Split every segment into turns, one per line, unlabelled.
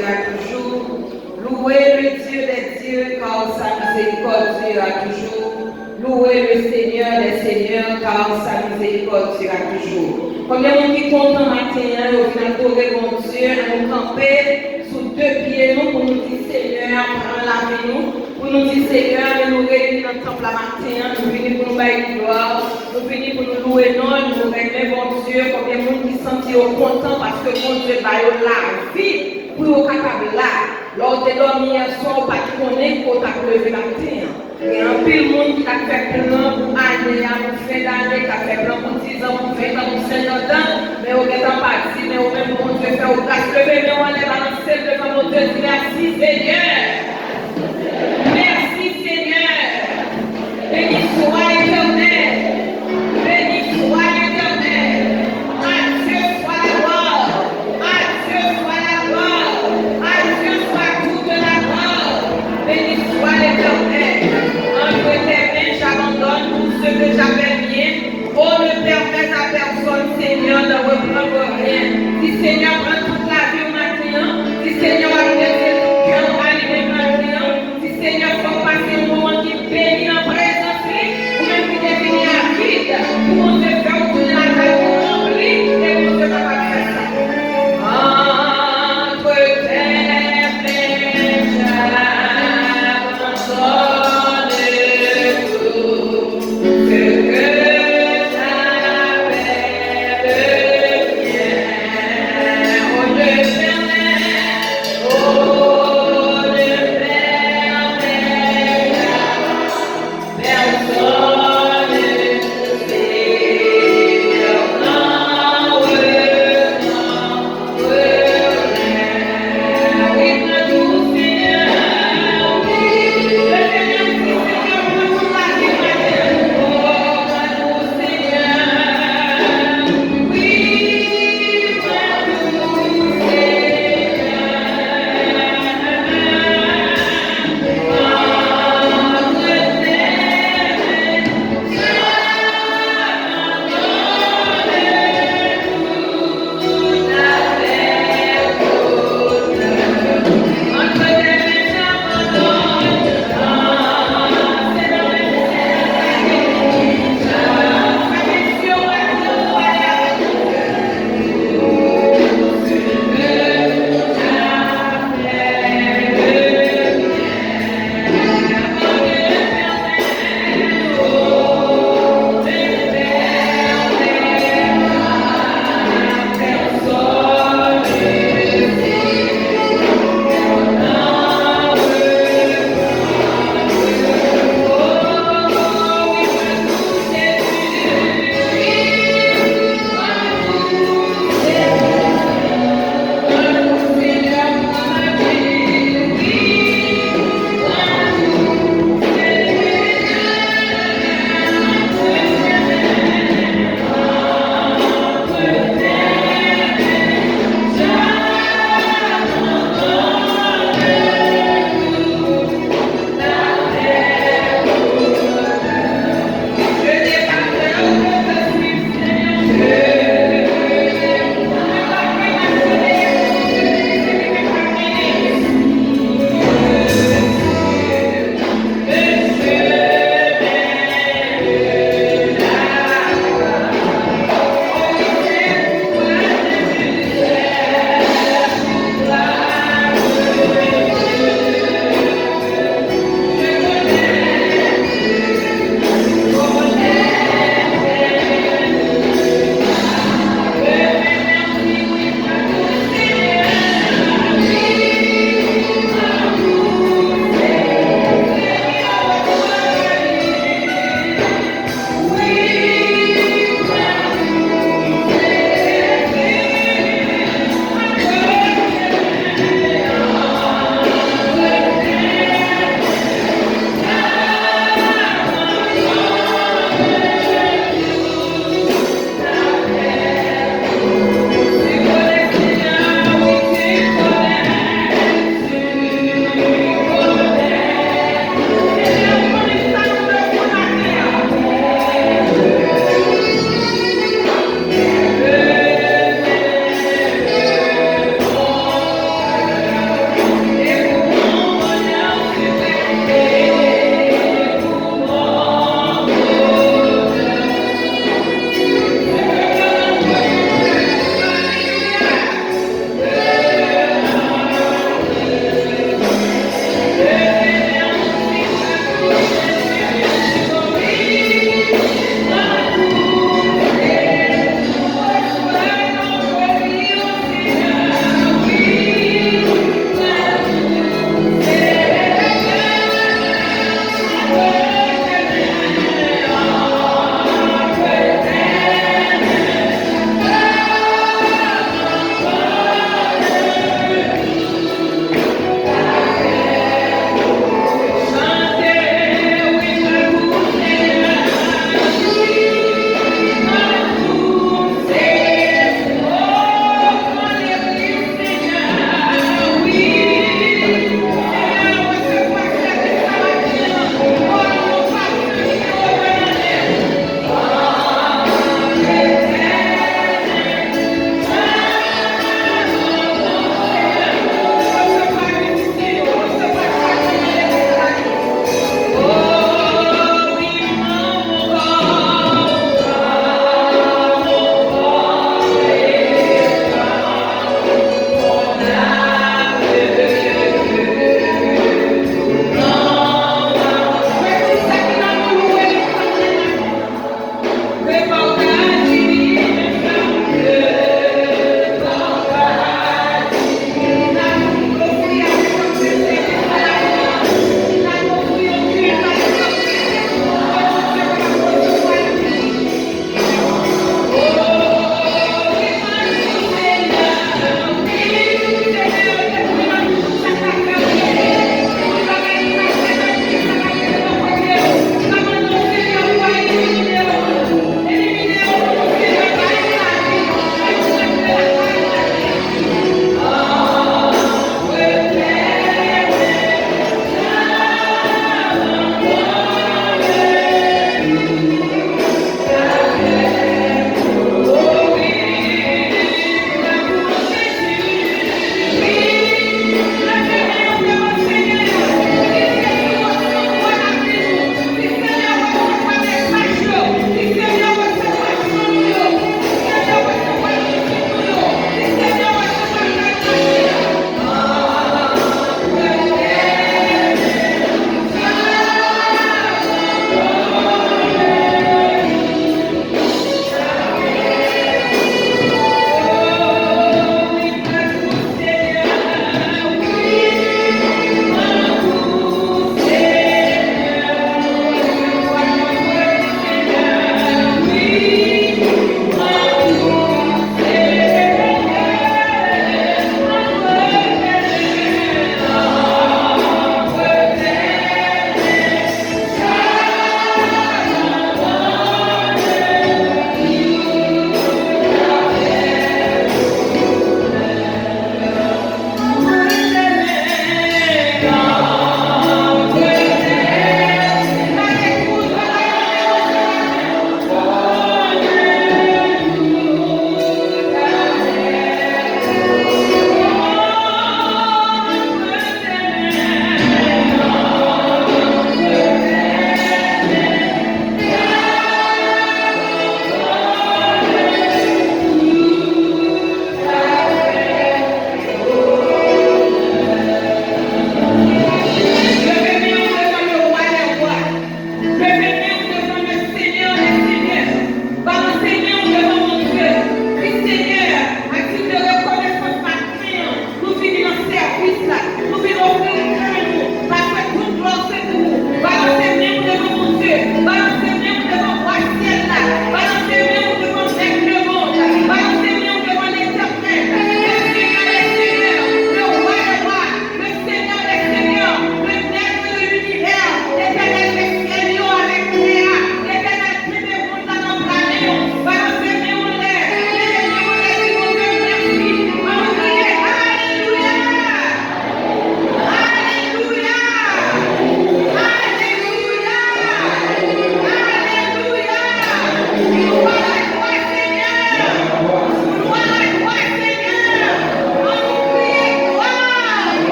dira toujours. Louez le Dieu des dieux, car sa miséricorde durera toujours. Louez le Seigneur des seigneurs, car sa miséricorde durera toujours. Combien de monde qui content matin, au final, adorer mon Dieu, nous camper sous deux pieds, nous, pour nous dire Seigneur, prends la vie, nous, pour nous dire Seigneur, nous réunir dans le temple la matin, nous venir pour nous bailler gloire, nous venir pour nous louer, non, nous aimer mon Dieu, combien de monde qui sentit content parce que mon Dieu va la vie pour nous capable là. Lors de dormir hier soir, pas de connaître pour lever la matin. Il y a un peu de monde qui a fait plein pour année, pour fin d'année, qui a fait plein pour 10 ans, pour 20 ans, pour 50 ans, mais au est en partie, mais au même mon Dieu fait au grâce. Levez, mais on va les balancer devant mon Dieu, merci Seigneur. Merci Seigneur. Béni soit l'Éternel. Béni soit l'Éternel. À Dieu soit la gloire. À Dieu soit la gloire. À Dieu soit toute la gloire. Béni soit l'Éternel. Entre tes mains, j'abandonne tout ce que j'avais bien. Oh, ne permets à personne, Seigneur, de reprendre rien. Si Seigneur prend toute la vie au matin, si Seigneur a laissé tout cœur,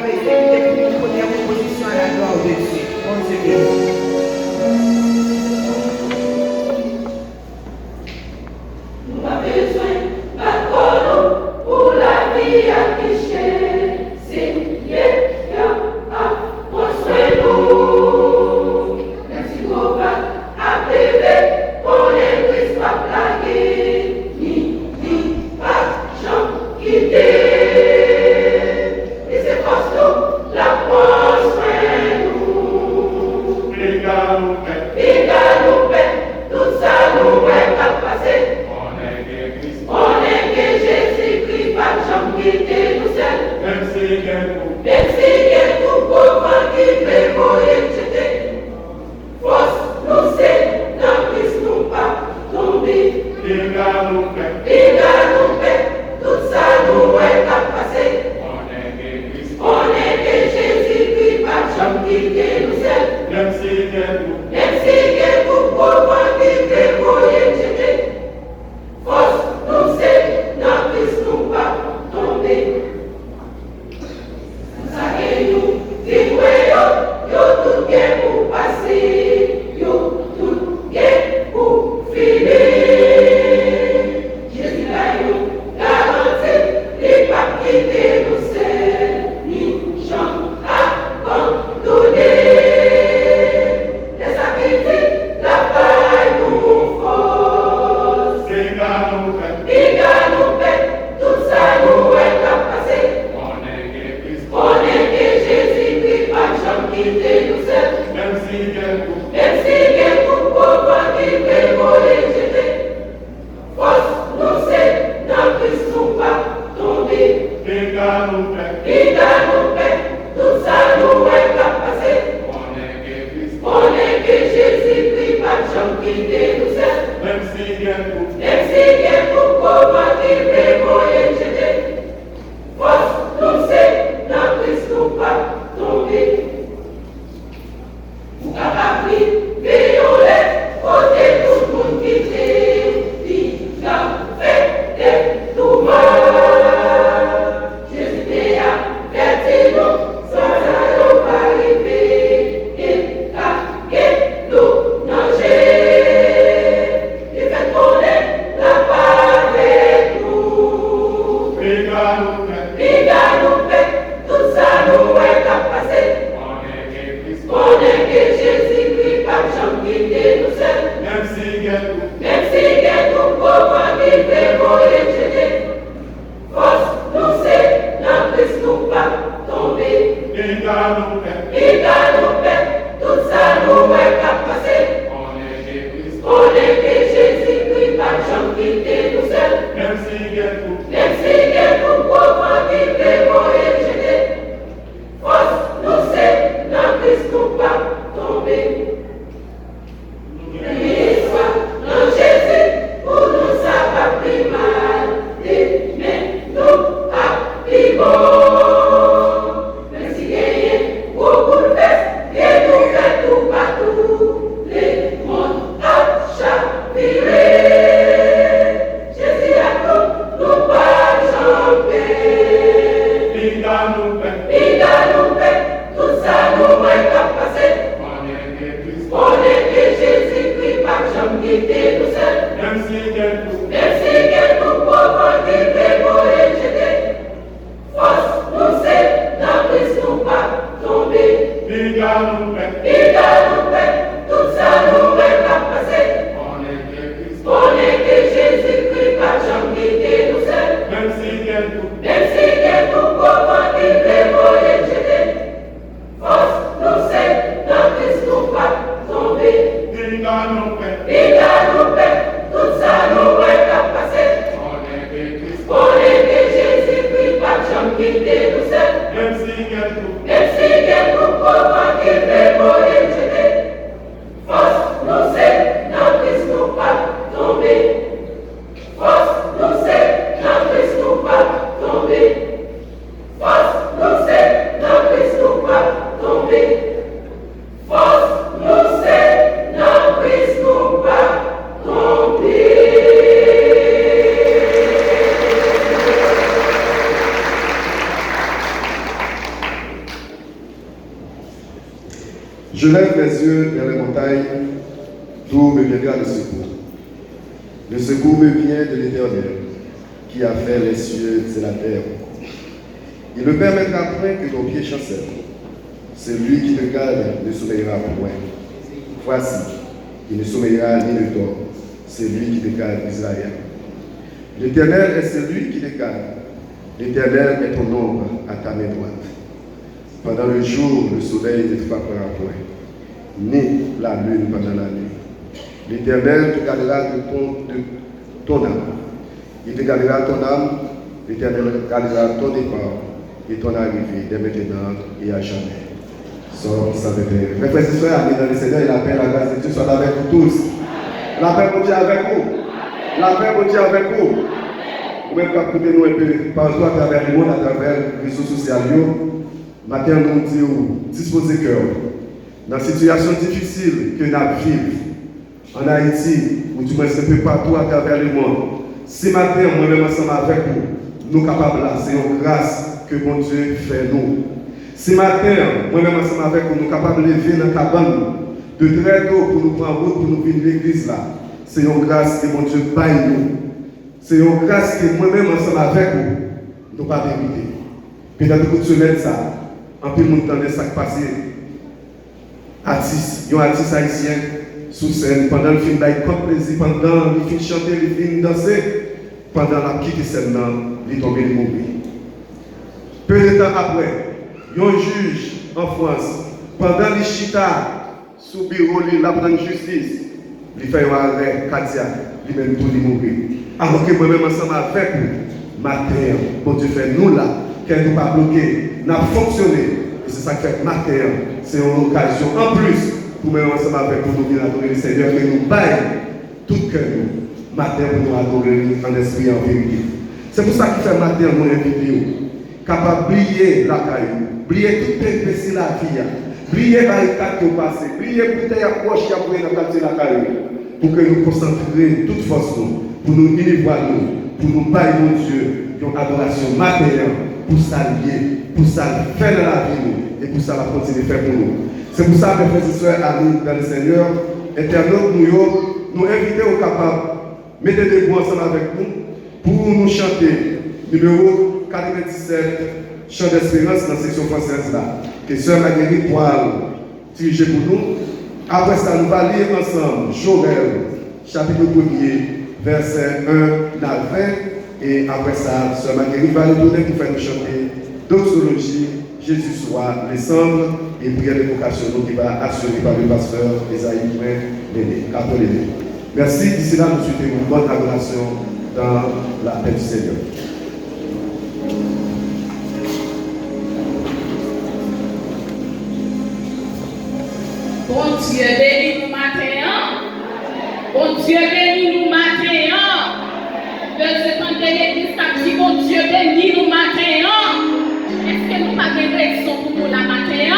capable d'exécuter pour une première proposition à la gloire de Dieu. Mon Dieu béni.
Liga no pé, tout ça nous est Je lève mes yeux vers les montagnes, d'où me viendra le secours. Le secours me vient de l'Éternel, qui a fait les cieux et la terre. Il ne permettra point que ton pied chancelle. Celui qui te garde ne sommeillera point. Voici, il ne sommeillera ni ne dort. C'est lui qui te garde, Israël. L'Éternel est celui qui te garde. L'Éternel est ton ombre à ta main droite. Pendant le jour, le soleil ne te frappera point, ni la lune pendant la nuit. L'Éternel te gardera de ton âme. Il te gardera ton âme. L'Éternel gardera ton départ et ton arrivée dès maintenant et à jamais. Somme 121. Mes frères et sœurs, amis dans le Seigneur, et la paix et la grâce de Dieu soient avec vous tous. La paix de Dieu avec vous. La paix de Dieu avec vous. Vous-même, quand nous un peu partout à travers le monde, à travers les réseaux sociaux, matin, nous disons, disposez cœur. Dans la situation difficile que nous vivons en Haïti, ou du moins un peu partout à travers le monde, ce matin, moi-même ensemble avec vous, nous sommes capables là, c'est une grâce que mon Dieu fait nous. Ce matin, moi-même ensemble avec vous, nous sommes capables de lever dans la cabane de très tôt pour nous prendre route, pour nous venir l'église là. C'est une grâce que mon Dieu baille nous. C'est une grâce que moi-même ensemble avec vous, nous ne pas mériter. Peut-être que vous semaines ça, en plus, nous entendons ça qui passe. Artiste, un artiste haïtien sous scène, pendant le film, il compte plaisir, pendant le film chanter, le film danser, pendant la quitte scène, il est tombé, il est mort. Peu de temps après, un juge en France, pendant les chita, sous bureau, il a pris justice, il fait un arrêt cardiaque, il même tout il mourir. Alors que moi-même ensemble avec vous, matin, pour Dieu fait nous là, qu'elle ne nous pas bloquer, n'a fonctionné. Et c'est ça qui fait matin, c'est une occasion en plus pour même ensemble avec vous, nous venir adorer le Seigneur, que nous baillons tout cœur nous, matin pour nous adorer en esprit et en vérité. C'est pour ça qu'il fait matin, nous invitons, capable d'oublier la caillou, oublier toute péripétie la vie, oublier les cartes qui ont passé, oublier les bouteilles à poche qui ont pris dans le quartier de la caillou, pour que nous concentrions toute force nous, pour nous unir nous, pour nous bailler mon Dieu, une adoration matérielle, pour s'allier, pour ça faire dans la vie et pour ça va continuer de faire pour nous. C'est pour ça, mes frères et sœurs, amis dans le Seigneur, internautes, nous invitons au capable, mettez des mots ensemble avec nous pour nous chanter numéro 97, Chant d'espérance dans la section française là, que Sœur Marguerite Poil diriger pour nous. Après ça, nous allons lire ensemble Joël, chapitre 1er, verset 1 à 20. Et après ça, Sœur Marguerite va nous donner pour faire nous chanter doxologie, Jésus soit les cendres et prière d'évocation qui va assurer par le pasteur Esaïe Méné. Merci. D'ici là, nous souhaitons une bonne adoration dans la paix du Seigneur.
Bon Dieu bénis nous matin. Bon Dieu bénis nous matin. Le second de l'église a dit bon Dieu bénis nous matin. Est-ce que nous n'avons pas de raison pour nous la matin?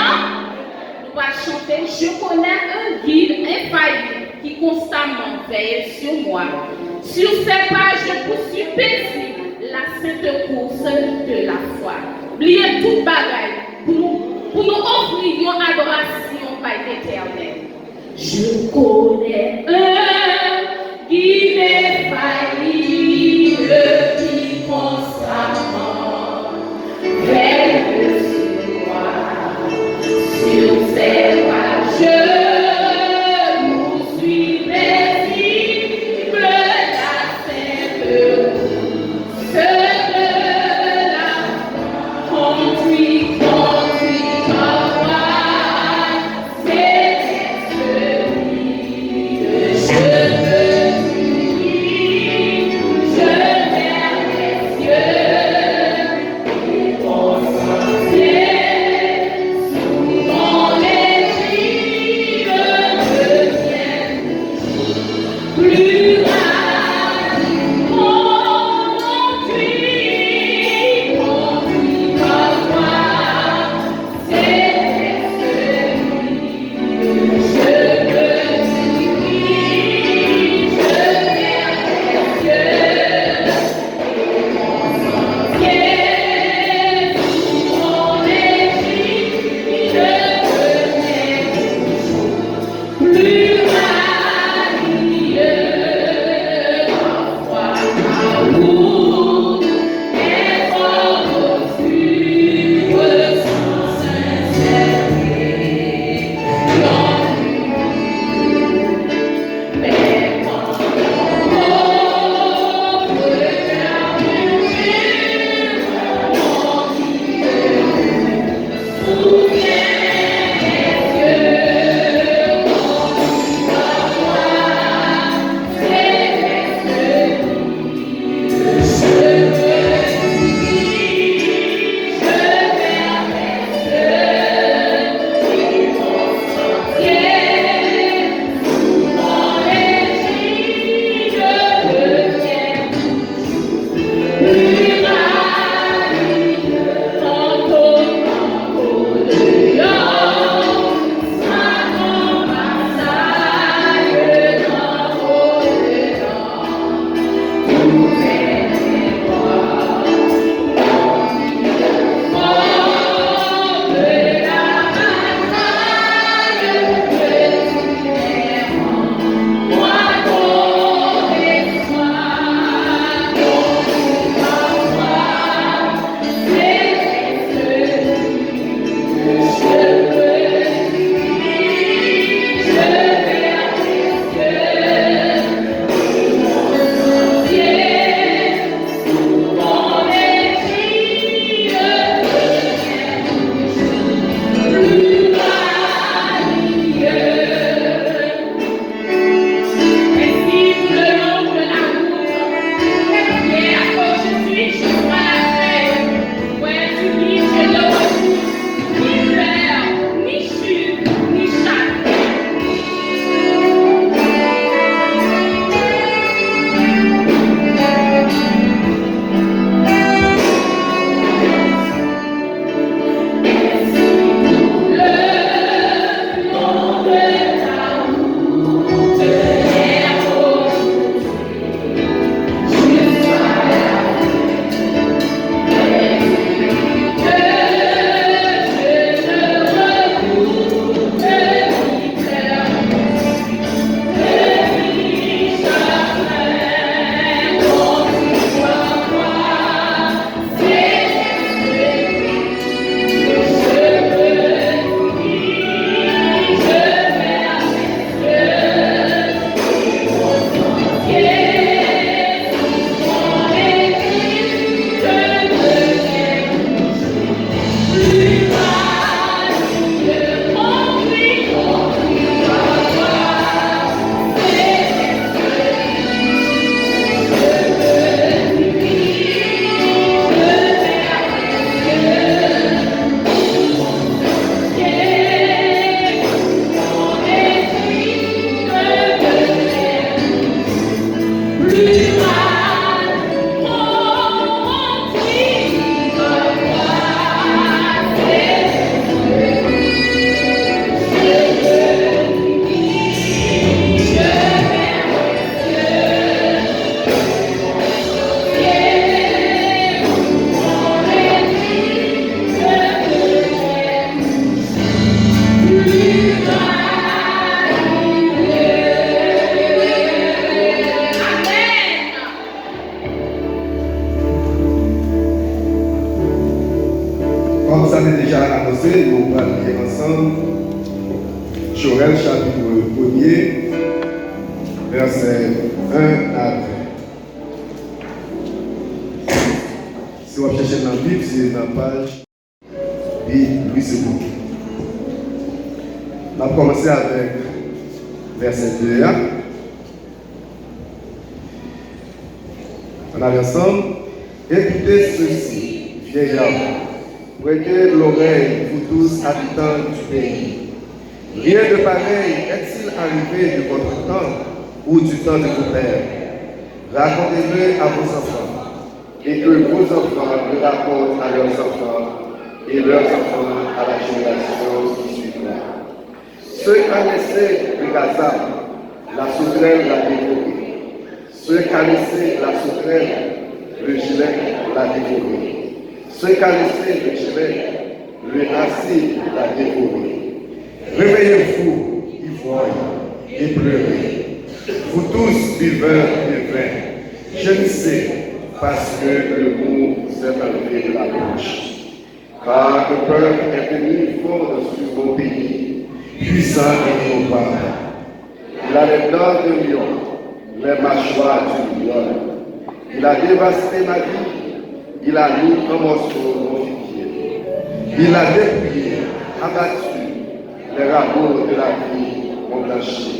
Nous allons chanter. Je connais un guide infaillible qui constamment veille sur moi. Sur ses pas, je poursuis paisible la sainte course de la foi. Oubliez tout bagaille pour nous offrir une adoration par l'éternel. Je connais un guide infaillible qui constamment veille sur moi. Sur ses pas, je poursuis paisible la sainte course de la foi. Conduis par moi,
avait déjà annoncé, nous allons lire ensemble. Joël chapitre 1er, verset 1 à 20. Si vous cherchez dans la Bible, c'est dans la page Louis II. On va commencer avec verset 2. On a ensemble. Écoutez ceci, vieillard. Prêtez l'oreille, vous tous habitants du pays. Rien de pareil est-il arrivé de votre temps ou du temps de vos pères? Racontez-le à vos enfants, et que vos enfants le racontent à leurs enfants, et leurs enfants à la génération qui suivra. Ceux qui connaissaient le Gaza, la sauterelle l'a dévoré. Ceux qui connaissaient la sauterelle, le gilet l'a dévoré. Ceux qui connaissaient le gilet, le acide l'a dévoré. Réveillez-vous, ivrognes, et pleurez. Vous tous buveurs de vin, gémissez, parce que le mot vous est enlevé de la bouche. Car le peuple est venu fort sur mon pays, puissant et innovable. Il a les dents de lion, les mâchoires du lion. Il a dévasté ma vie, il a mis en morceaux mon figuier. Il a dépouillé, abattu, les rameaux de la vie ont blanchi.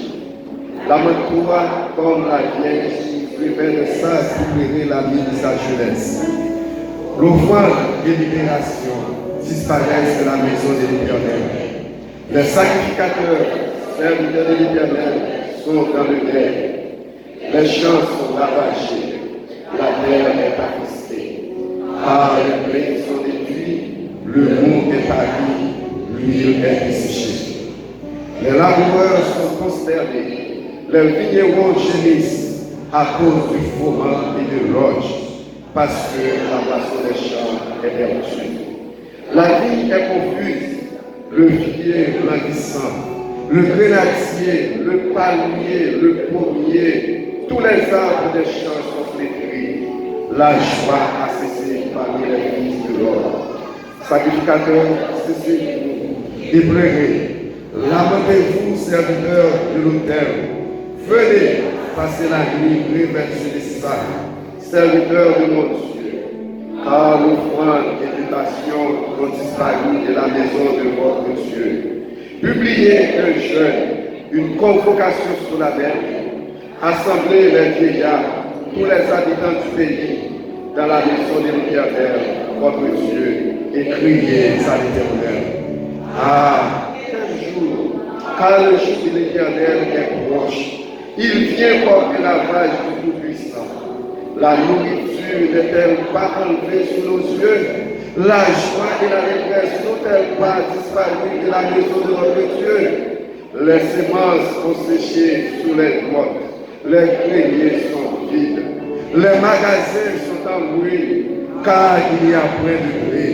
Lamentoi comme la vieille qui rêvait de ça récupérer la vie de sa jeunesse. L'offrande et libération disparaissent de la maison de l'Éternel. Les sacrificateurs, serviteurs de l'Éternel, sont dans le deuil. Les champs sont ravagés. La terre est attestée. Ah, les blés sont détruits, le mont est pari, l'huile est desséchée. Les laboureurs sont consternés, les vignerons gémissent à cause du fourrant et de l'orge, parce que la moisson des champs est perdue. La vie est confuse, le figuier blanchissant, le grenadier, le palmier, le pommier, tous les arbres des champs sont flétris. La joie a cessé parmi les fils de l'or. Sacrificateurs, cessez-vous et pleurez. Lamentez-vous, serviteurs de l'autel. Venez passer la nuit revêtus des sacs, serviteurs de mon Dieu. Car l'offrande et l'imitation ont disparu de la maison de votre Dieu. Publiez un jeûne, une convocation sur la mer. Assemblez les vieillards, tous les habitants du pays, dans la maison de l'Éternel, votre Dieu, et criez à l'Éternel. Ah, car le jour de l'Éternel est proche. Il vient porter la vache du Tout-Puissant. La nourriture n'est-elle pas enlevée sous nos yeux? La joie et la détresse n'ont-elles pas disparu de la maison de notre Dieu? Les semences ont séché sous les grottes. Les greniers sont vides. Les magasins sont en ruine, car il n'y a point de blé.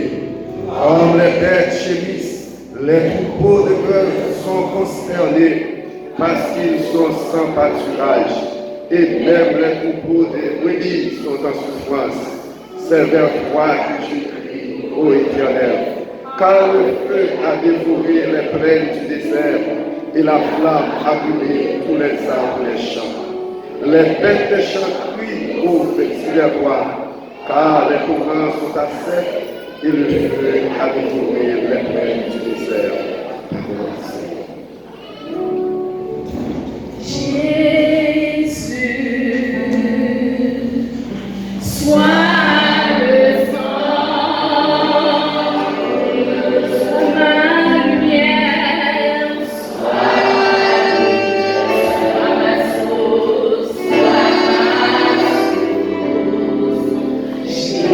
Comme les bêtes gémissent, les troupeaux de bœufs sont consternés parce qu'ils sont sans pâturage, et même les troupeaux de brebis sont en souffrance. C'est vers toi que je crie, ô Éternel, car le feu a dévoré les plaines du désert et la flamme a brûlé tous les arbres des champs. Les bêtes des champs crient au réservoir, car les courants sont à sec et le feu a dévoré les plaines du désert.
Jésus, sois le sang, sois ma lumière, sois ma source, sois ma source. Jésus,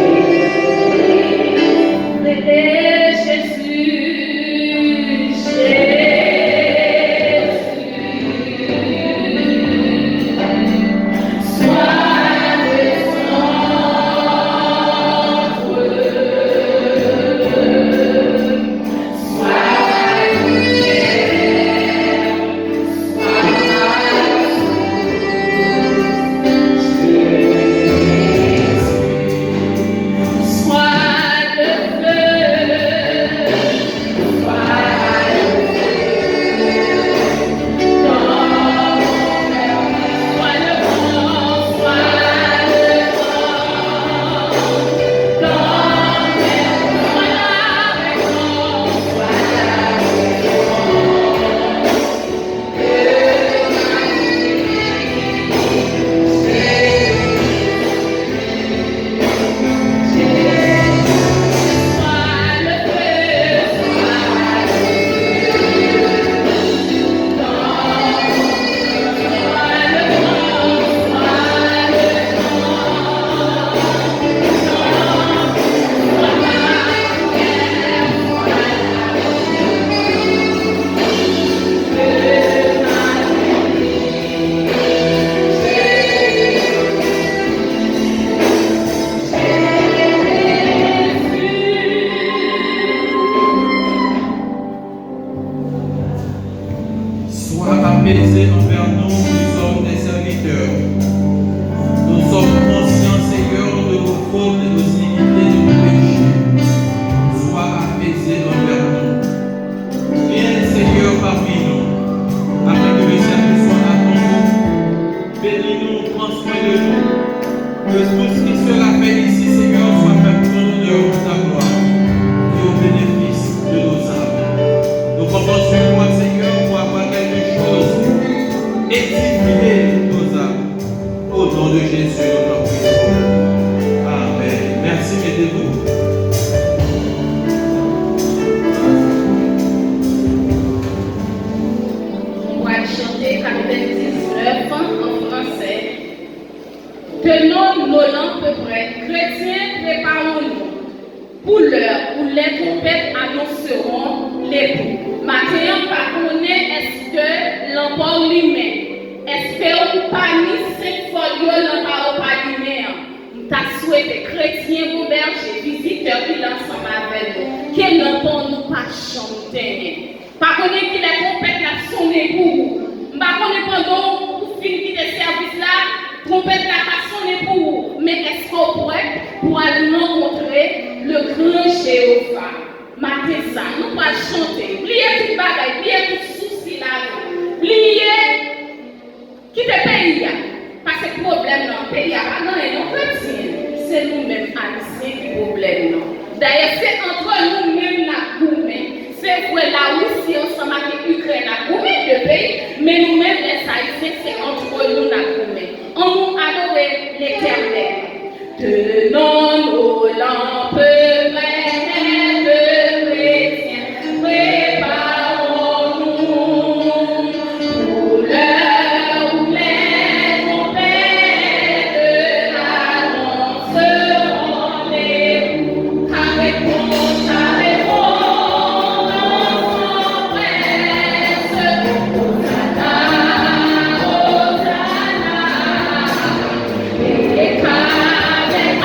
prends soin de nous. Que tout ce qui sera fait ici, Seigneur, soit fait pour l'honneur de ta gloire et au bénéfice de nos âmes. Nous comptons sur toi, Seigneur, pour avoir quelque chose, édifier nos âmes. Au nom de Jésus, nous t'en prions. Amen. Merci, mettez-vous.
On va chanter Capitaine 19 en français. Tenons nos lampes prêtes. Chrétiens, préparons-nous pour l'heure où les trompettes annonceront l'époux. Maintenant, par contre, est-ce que l'emporte lui-même? Est-ce que vous pas mis 5 folios l'emporte pas lui-même? Nous t'a souhaité, chrétiens, vos bergers, visiteurs qui l'ensemble avec nous, que l'emporte nous pas chanter. Par contre, que les trompettes la sonné pour vous. Par contre, pendant vous finissez des services là, trompette la pas sonné pour vous. Mais est-ce qu'on pourrait pour aller rencontrer le grand Jéhovah? Matin ça, nous pas chanter. Oubliez tout bagaille, oubliez tout souci là. Oubliez qui te paye. Parce que le problème dans le pays, non, c'est nous-mêmes haïtiens qui problème. D'ailleurs, c'est entre nous-mêmes la gourmet. C'est vrai, la Russie ensemble avec l'Ukraine, la gourmet de pays, mais nous-mêmes les haïtiens, c'est entre nous la gourmet. On nous adore l'éternel. Tenons nos lampes pleines de chrétiens, préparons-nous pour l'heure où les trompettes annonceront l'époux. Carrément, l'enfant presse. Hosanna, Hosanna, et qu'avec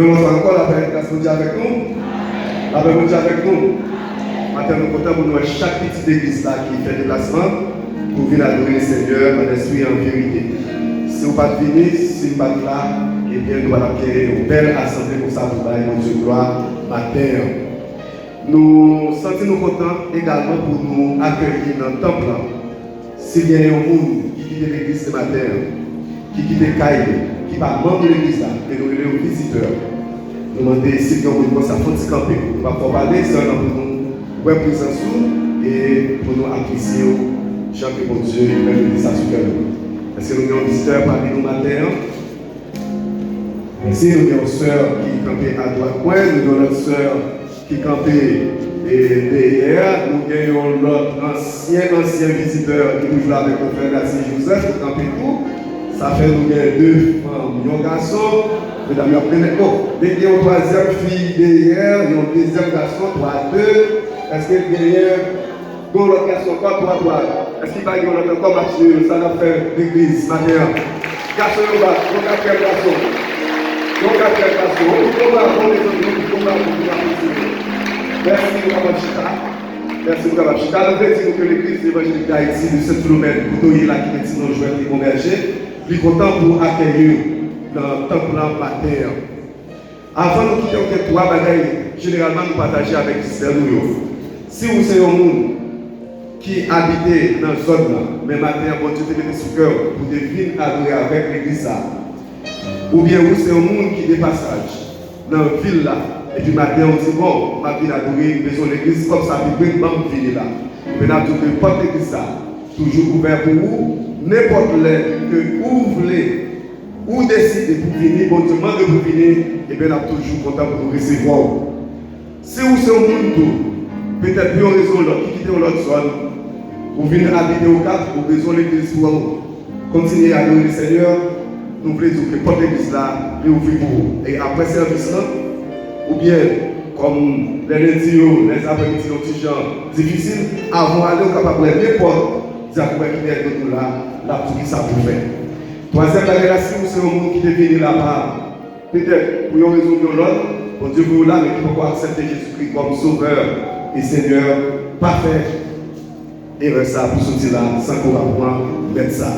Nous avons encore la grâce de Dieu avec nous. La paix de Dieu avec nous. Maintenant, nous comptons pour nous chaque petite église là qui fait déplacement pour venir adorer le Seigneur en esprit et en vérité. Si vous n'êtes pas venus, si vous n'êtes pas là, eh bien, nous allons acquérir une belle assemblée pour ça, pour bailler notre gloire matin. Nous sentons contents également pour nous accueillir dans le temple. S'il y a un monde qui quitte l'église ce matin, qui quitte le cahier, qui va membre de l'église là, et nous les visiteurs. Nous demandons si nous avons ça faut camper. Nous allons parler seulement pour nous voir présence et pour nous apprécier Jean que mon Dieu il ça sur nous. Est-ce que nous avons un visiteur parmi nous matin? Merci, nous avons une soeur qui campait à droite coin, nous avons notre soeur qui campait derrière, nous avons l'autre ancien visiteur qui est toujours là avec mon frère Gassi Joseph qui campait tout. Ça fait nous avons deux femmes, un garçon, mesdames, il y a plein de mots. Dès qu'il y a une troisième fille derrière, il y a un deuxième garçon, 3-2. Est-ce que derrière, dans l'autre garçon, 3-3. Est-ce qu'il va y avoir encore marché, ça va faire l'église, matin. Garçon, on va, donc après le garçon. Donc après le garçon, on va avoir les autres, on va merci, Moukamachita. Merci, Moukamachita. Nous voulons dire que l'église évangélique d'Haïti, de Saint-Philomène, pour nous, là, qui est nos joueurs qui convergent. Je suis content pour accueillir dans le temple matin. Avant de quitter quelques trois bagailles, généralement nous partageons avec nous. Si vous êtes un monde qui habite dans la zone, mais matin, bon Dieu te met sur cœur pour venir adorer avec l'église, ou bien vous êtes un monde qui est de passage dans la ville là, et puis matin on dit bon, ma ville adorer, maison l'église, comme ça, puis bien, ma ville là. Maintenant, tout le porte l'église toujours ouvert pour vous. N'importe les que vous voulez ou décidez pour venir, bon Dieu demande pour venir, et bien on est toujours content pour vous recevoir. Si vous êtes un monde, peut-être plus en raison qui quitte l'autre zone, vous venez habiter au Cap, vous avez besoin de l'église pour continuer à adorer le Seigneur, nous voulons dire que porte l'église là, est ouverte pour vous. Et après ce service là, ou bien comme les lundis, les après-midi, les petits gens difficiles, avant d'aller au Cap après n'importe. Diacouba qui est de nous là, tout qui ça pour faire. Troisième bagage, si vous êtes un monde qui est venu là-bas, peut-être pour une raison ou l'autre, bon Dieu vous là, mais qui peut pas accepter Jésus-Christ comme sauveur et Seigneur, parfait. Et ça pour sortir là, sans qu'on va pouvoir mettre ça.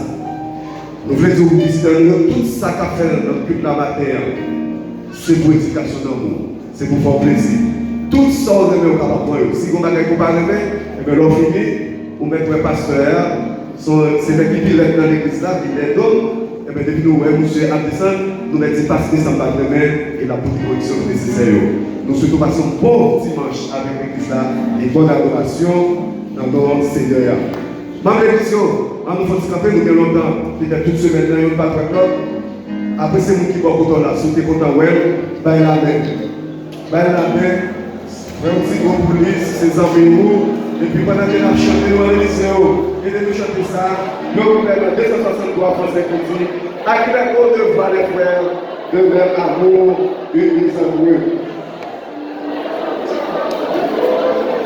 Nous voulons dire aux visiteurs, tout ça qu'a fait dans notre culte la matin, c'est pour éducation d'amour, c'est pour faire plaisir. Tout ça, vous avez au capable. Si vous avez comparé, et bien l'on finit. Ou mettre un pasteur, c'est l'équipe qui est dans l'église là, qui est d'homme, et bien depuis nous, monsieur Abdesan, nous mettons passer sans pas de main et la bonne condition nécessaire. Nous souhaitons passer un bon dimanche avec l'église là et bonne adoration dans notre Seigneur. Même l'église, nous faisons camper, nous avons longtemps, peut-être toute semaine, nous n'avons pas de club. Après, c'est nous qui sommes contents là, si vous êtes contents, baille la main. Baille la main, un petit gros police, c'est amis. Et puis pendant que nous avons chanté dans l'église, et de nous chanter ça, nous avons 263 Français qui dit à qui la cause de voir les frères, de leur amour, unis entre eux.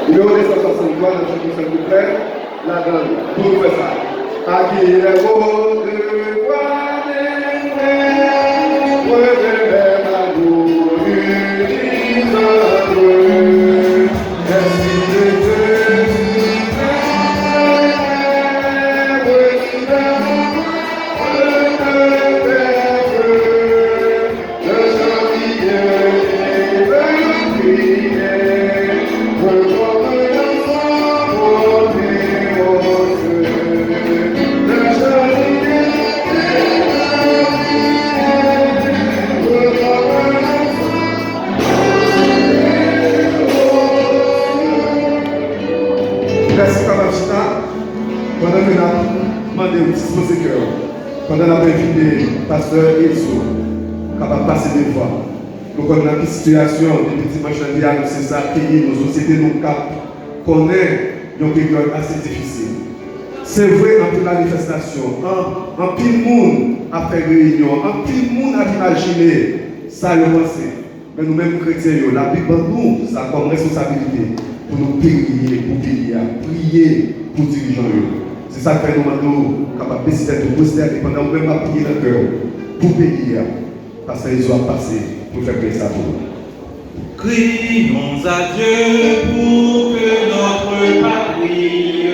Numéro 263, nous chantons s'il vous plaît, la donne, pour nous faire ça. À qui la cause de voir les frères, de leur amour, unis entre eux. Merci de Dieu. Pendant la invité, pasteur Elso, capable de passer des fois. Nous connaissons la situation des petits marchandiers, c'est ça qui est nos sociétés, nous connaît une période assez difficile. C'est vrai en toute manifestation, en pile monde a fait réunion, en pile monde a imaginé ça le pensé. Mais nous-mêmes chrétiens, la Bible nous, ça comme responsabilité pour nous prier pour pays, prier pour dirigeants. C'est ça que nous demandons, capable de décider de poster, pendant nous même à prier dans le cœur, pour payer. parce qu'ils ont passé pour faire que ça pour nous.
Crions à Dieu pour que notre patrie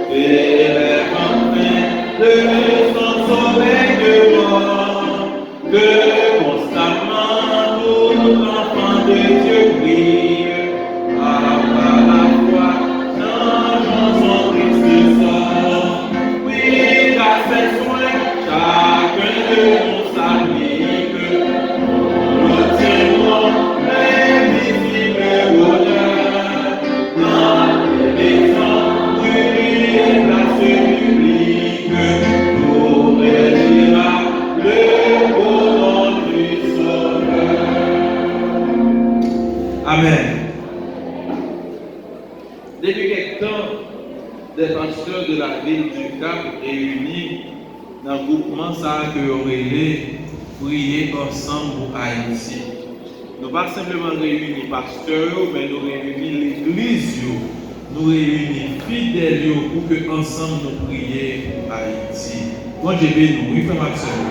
élève enfin de son sommeil de mort, que constamment tout enfant de Dieu prie, à la foi, changeons son triste sort. Oui, car c'est soin, chacun de nous s'applique, nous retirons l'invisible bonheur dans l'élection d'une place publique, nous réjouira le beau nom du Sauveur. Amen. Depuis quelque temps, des pasteurs de la ville du Cap réunis dans le groupement ça que on relève prier ensemble pour Haïti. Nous pas simplement réunis pasteurs, mais nous réunis l'église, nous réunis fidèles pour que ensemble nous prions pour Haïti. Bon Dieu béni nous, il fait maximum.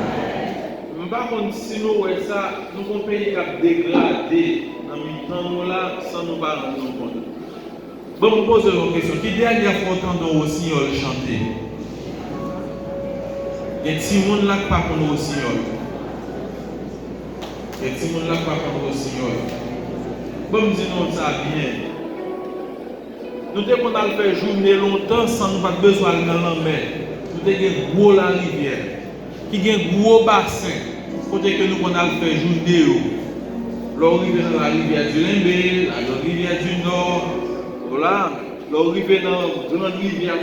Par contre, si nous voyons ça, nous avons un pays qui a dégradé dans le temps là sans nous pas rendre compte. Bon, je me pose une question. Qui dernière fois entendons au Signol chanter? Il y a des gens là qui ne parlent pas au Signol. Il y a des gens là qui ne parlent pas au Signol. Bon, je me dis non, ça bien. Nous devons faire journée longtemps sans nous pas besoin de dans la mer. Nous devons gros la rivière. Qui a un gros bassin. Côté que nous allons faire journée. L'arrivée dans la rivière du Limbé, la rivière du Nord. Voilà, l'arrivée dans la grande rivière,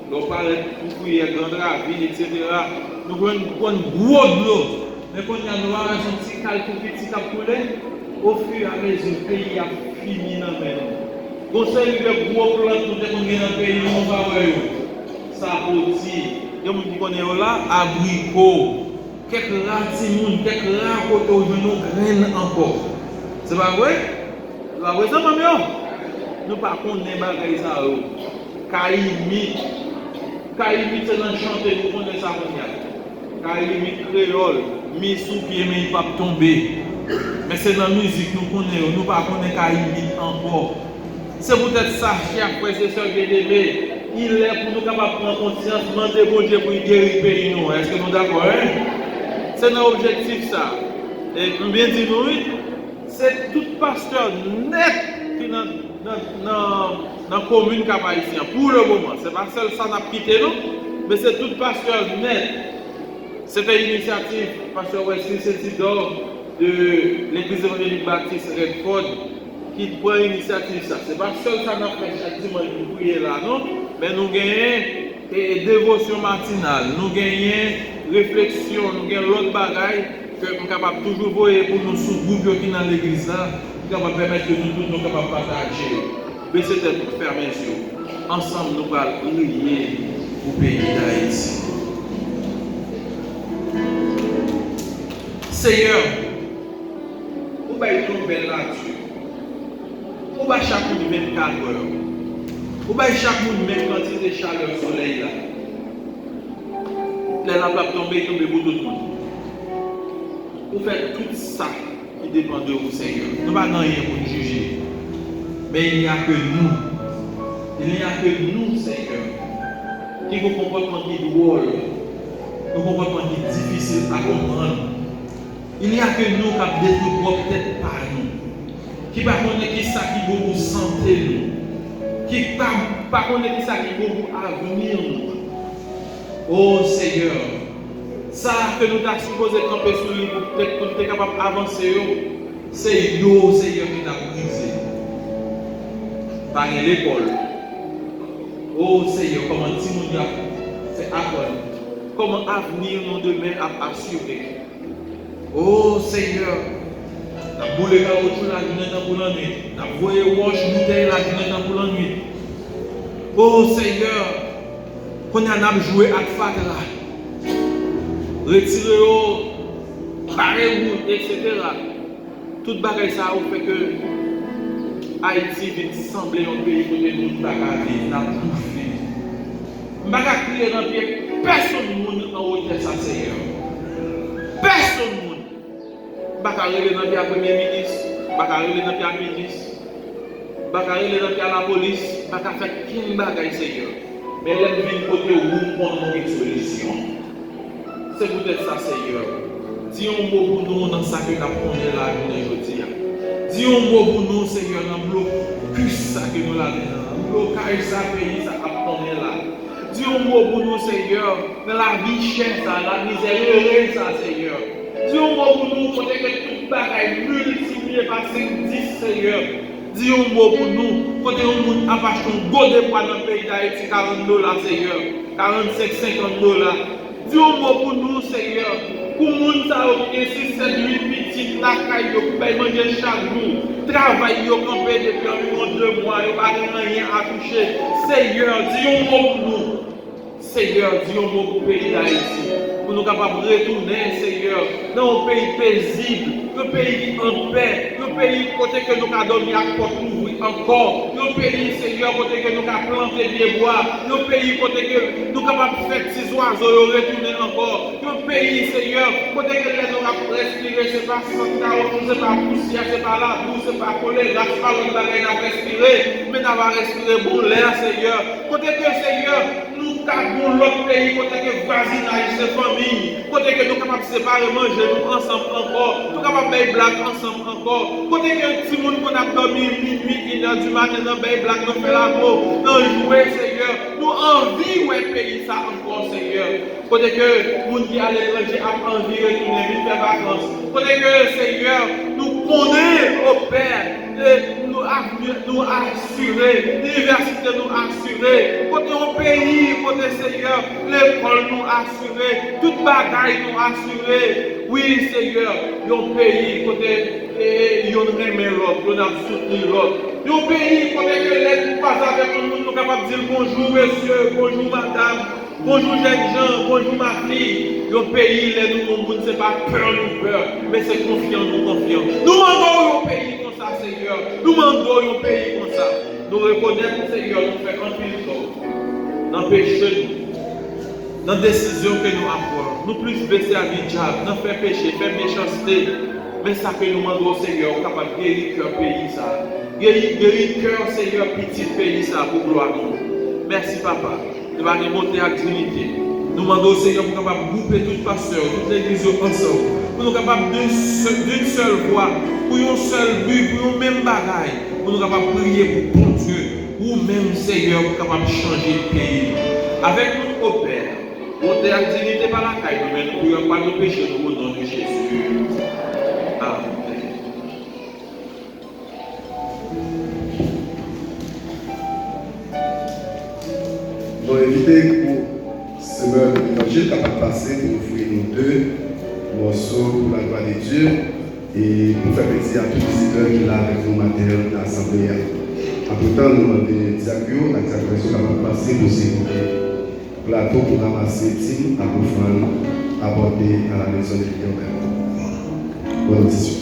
l'on parle de fouiller grande ravine, etc. Nous avons une gros de l'eau. Mais quand il y a un petit calcul petit cap coulé, au fur et à mesure, le pays a fini dans le même. Quand c'est le gros plan, nous avons dans le pays, on va voir ça petit. Il y a des gens qui connaissent là, abricot, quelques ratimoun, quelques racots, nous graines encore. C'est pas vrai? C'est pas vrai ça, maman? Nous par contre, nous avons des ça. Kaimi, c'est dans le chanter, nous connaissons ça. Kaimi créole, mis sous pied, mais il ne va pas tomber. Mais c'est dans la musique, nous connaissons, nous par contre, Kaimi encore. C'est peut-être ça, chers frères et sœurs bien-aimés. Il est pour nous capables de prendre conscience, demander bon Dieu pour guérir le pays. Est-ce que nous sommes d'accord? C'est notre objectif, ça. Et bien dit, oui, c'est tout pasteur net qui est dans la commune Cap-Haïtien. Pour le moment, ce n'est pas seul ça n'a quitté nous, mais c'est tout pasteur net. C'était une initiative, pasteur Wesley Sétidor de l'église évangélique baptiste Redford qui prend l'initiative. Ce n'est pas seul ça n'a fait chaque dimanche pour prier là, non, mais nous gagnons des dévotions matinales, nous gagnons réflexion, nous gagnons l'autre bagaille que nous sommes capables de toujours voir pour nous sous-groupe qui dans l'église là. Qui va permettre que nous tous nous capables de partager. Mais c'était pour faire mes yeux. Ensemble, nous allons prier au pays d'Haïti. Seigneur, vous avez une belle nature. Vous avez chaque monde 24 heures. Vous avez chaque monde même quantité de chaleur soleil là. La plaque tomber pour tout le monde. Vous faites tout ça qui dépend de vous, Seigneur. Nous n'avons rien pour nous juger. Mais il n'y a que nous. Il n'y a que nous, Seigneur, qui vous comportement qui est drôle, un comportement qui est difficile à comprendre. Il n'y a que nous qui avons détruit peut-être par nous. Qui ne connaît qui ça qui va vous santé nous. Qui ne connaît qui ça qui va vous avenir nous. Oh Seigneur, ça que nous avons supposé camper sur lui pour être capable d'avancer, c'est yo, Seigneur, qui nous a brisé. Par l'école. Oh Seigneur, comment nous avons fait accord. Comment avenir nous demain à assurer. Oh Seigneur, nous avons boulé la route la journée pour la nuit. Nous avons voyé wash bouteille la journée pour la nuit. Oh Seigneur, qu'on a joué à Fatra. Retirez-vous, barrez-vous, etc. Tout bagage ça fait que Haïti vient sembler un pays où nous bagarrer, n'a tout fait. Bagarrer dans le pied, personne ne en hauteur ça, Seigneur. Personne Bakarele dans le premier ministre, bakarele dans le ministre, bakarele dans la police, bakar faire kin bagay Seigneur. Mais l'aime vient côté où on a une solution. C'est peut-être ça Seigneur. Dis un mot pour nous dans ça que nous avons là aujourd'hui. Dis un mot pour nous Seigneur dans le blocus ça que nous l'avons là, blocage ça pays ça a là. Dis un mot pour nous Seigneur dans la vie chère ça, la misère heureuse ça Seigneur. Dis un mot pour nous côté que toute bagaille multiplié par 5-10 Seigneur. Dis un mot pour nous côté où nous avons acheté un gros dépôt dans le pays d'Haïti $40 Seigneur, 45-50 $. Dis un mot pour nous Seigneur. Pour moun sa yo ki 6-7-8 petites la caille yo pou bay manger chaque jour. Travail yo campé depuis environ 2 mois, yo pas rien à toucher. Seigneur, dis un mot pour nous. Seigneur, dis un mot pour le pays d'Haïti. Pour nous capables de retourner, Seigneur, dans un pays paisible, un pays en paix, un pays côté que nous avons dormi à porte ouverte encore, un pays, Seigneur, côté que nous avons planté des bois, un pays côté que nous avons fait petits oiseaux retourner encore, un pays, Seigneur, côté que nous avons respiré, ce n'est pas santé, ce n'est pas poussière, ce n'est pas la boue, ce n'est pas choléra, ce n'est pas le bagage à respirer, mais nous avons respiré bon l'air, Seigneur. Côté que, Seigneur, nous avons l'autre pays, côté que voisinage, c'est famille, côté que nous sommes capables de séparer, manger nous ensemble encore, nous sommes capables de faire blague ensemble encore, côté que tout le monde qu'on a dormi minuit, 1h du matin, dans le blague, nous fait la peau, dans jouer, Seigneur, nous envie ouais payer ça encore, Seigneur. Côté que les gens qui à l'étranger ont envie de retourner vite faire vacances, côté que, Seigneur, nous connaissons au Père, nous assurer, l'université nous assurer, côté au pays, côté Seigneur, l'école nous assurer, toute bagaille nous assurer. Oui, Seigneur, un pays, côté, yon remet l'autre, yon a soutenu l'autre. Un pays, côté que les pas avec tout le monde, nous sommes capables de dire bonjour monsieur, bonjour madame, bonjour jeunes gens, bonjour ma fille. Un pays, les nous ne c'est pas peur, nous peur, mais c'est confiant, nous confiant. Nous demandons un pays comme ça, Seigneur. Nous demandons un pays comme ça. Nous reconnaissons, Seigneur, nous faisons un peu dans le péché, dans la décision que nous avons. Nous plus baisser à l'idjab, dans faire péché, faire méchanceté. Mais ça que nous demandons, Seigneur, capable de guérir le pays, ça. Guérir le cœur, Seigneur, petit pays, ça, pour gloire à nous. Merci, Papa. Nous allons monter à dignité. Nous demandons, Seigneur, pour nous capables de grouper toutes pasteurs, toutes les églises ensemble. Pour nous capables d'une seule voix, pour un seul but, pour une même bagaille. Pour nous capables de prier pour bon Dieu. Ou même, Seigneur, pour capable de changer le pays. Avec nous, au Père, monter à dignité par la caille, mais nous ne pouvons pas nous pécher au nom de Jésus. Amen.
Nous invitons pour semaine de l'évangile capable de passer pour offrir nos 2 morceaux pour la gloire de Dieu et pour faire plaisir à tous les visiteurs qui sont là avec nous matin dans l'assemblée. Entre-temps, nous demandons des diacres à des personnes capables de passer pour s'écouter. Plateau pour ramasser Tim à offrande apporté à la maison de Dieu. Bonne audition.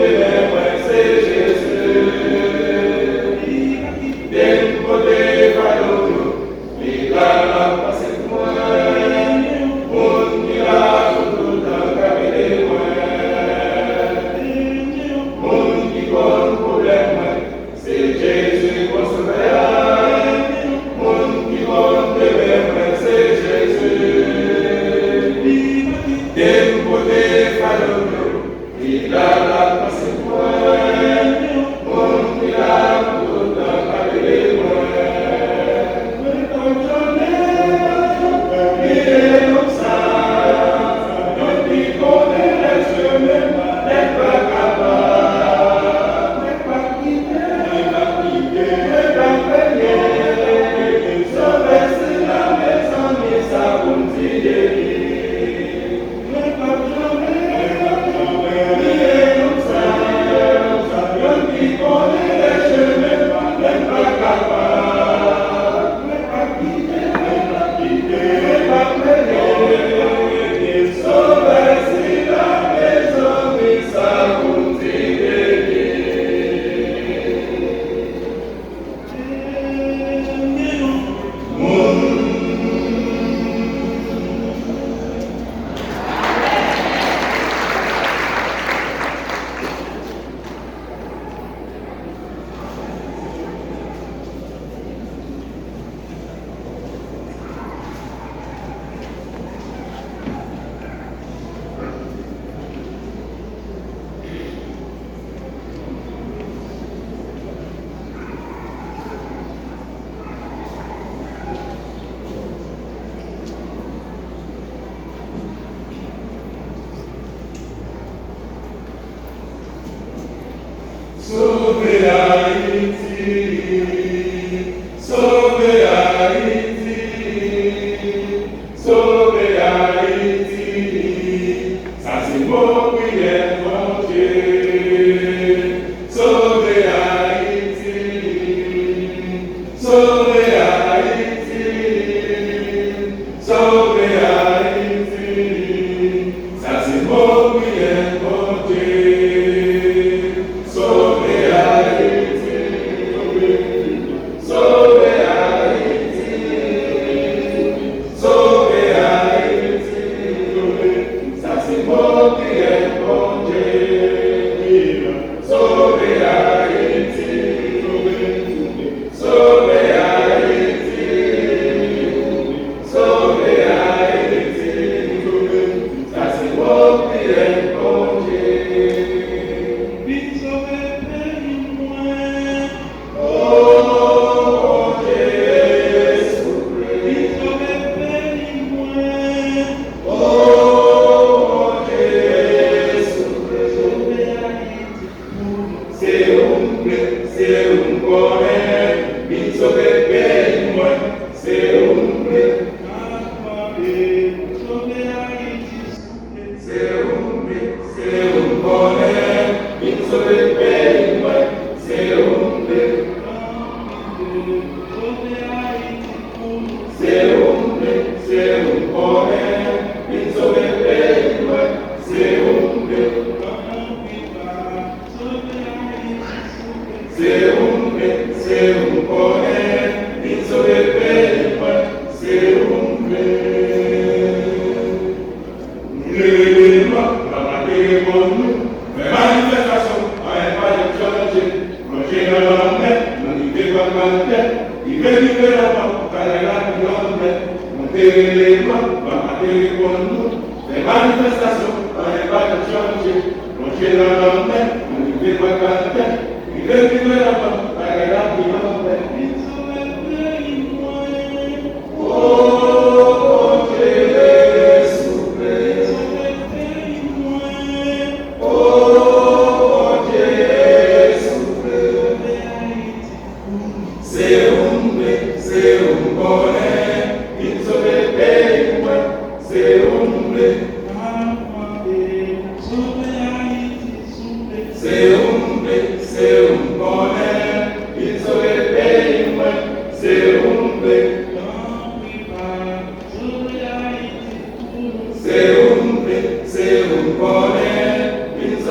Se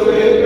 un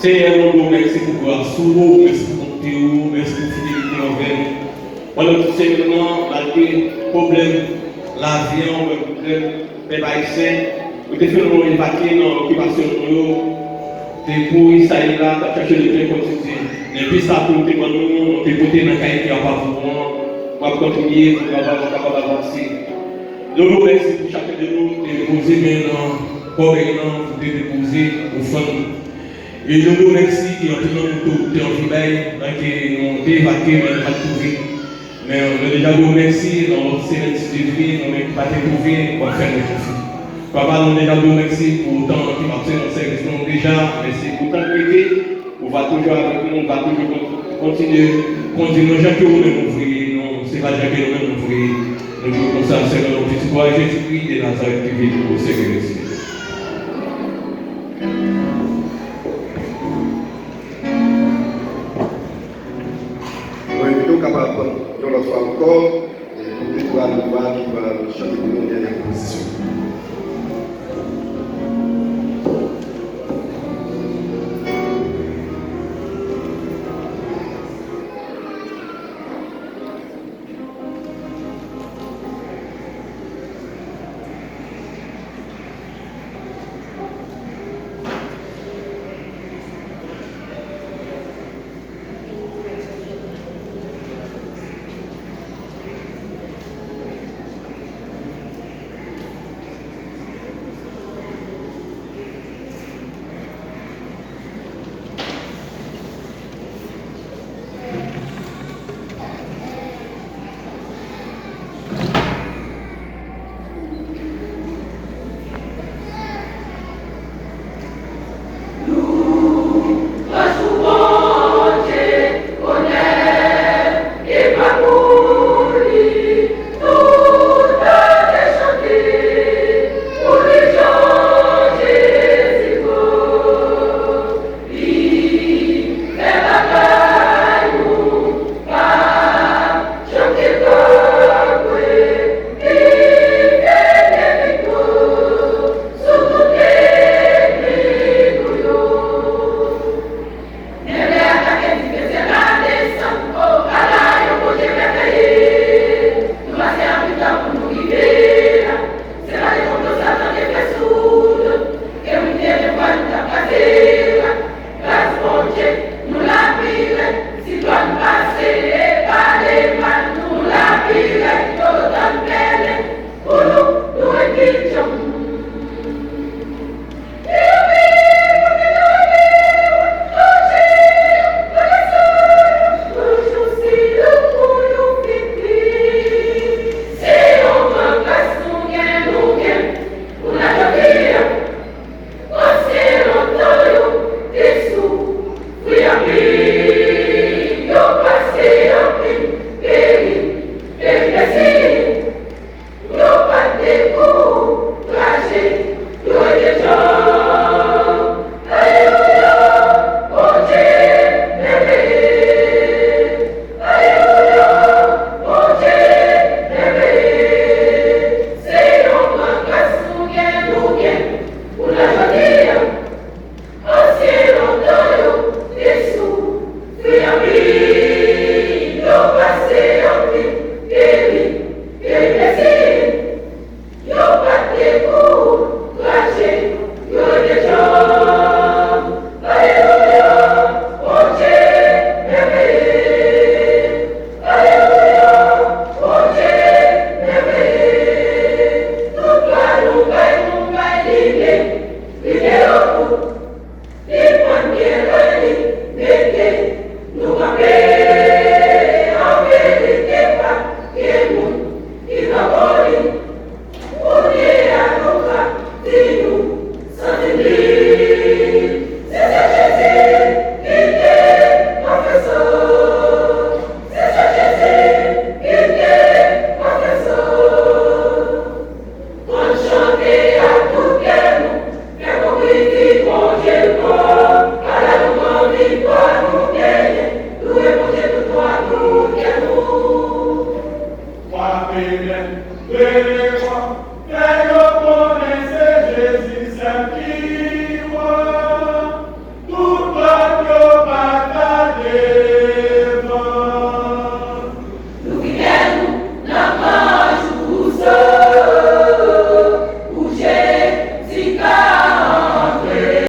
Seigneur, nous merci pour grâce, merci pour bonté, merci pour fidélité envers nous. Pendant tout Seigneur, malgré problème, la vie, le problème, les haïtiens, nous te faisons évacuer dans l'occupation de nous. T'es pour ça et là, t'as cherché le bien continuer. Et puis ça pour te prendre nous, t'es porté dans le cahier qui a pas pour moi. On va continuer pour capable d'avancer. Nous nous remercions pour chacun de nous de déposer maintenant, comme maintenant, pour te déposer au fond. Et nous nous remercions qui ont tenu nous tout en vie, qui nous évacué, mais nous pas trouvé. Mais on a déjà nous remercie dans notre sérénité de vie, nous n'avons pas trouvé pour faire nos choses. Papa, nous déjà nous remercie pour le temps qui m'a fait dans ces questions déjà, merci pour tant que on va toujours avec nous, on va toujours continuer les gens que vous nous ouvrez, non, c'est pas déjà que nous nous ouvrez. Nous disons comme ça, c'est notre petit roi Jésus-Christ de Nazareth qui vit pour Seigneur.
Nous invitons capable, une autre fois encore, et nous devons nous voir qui va chanter pour nous dernière composition.
Amen.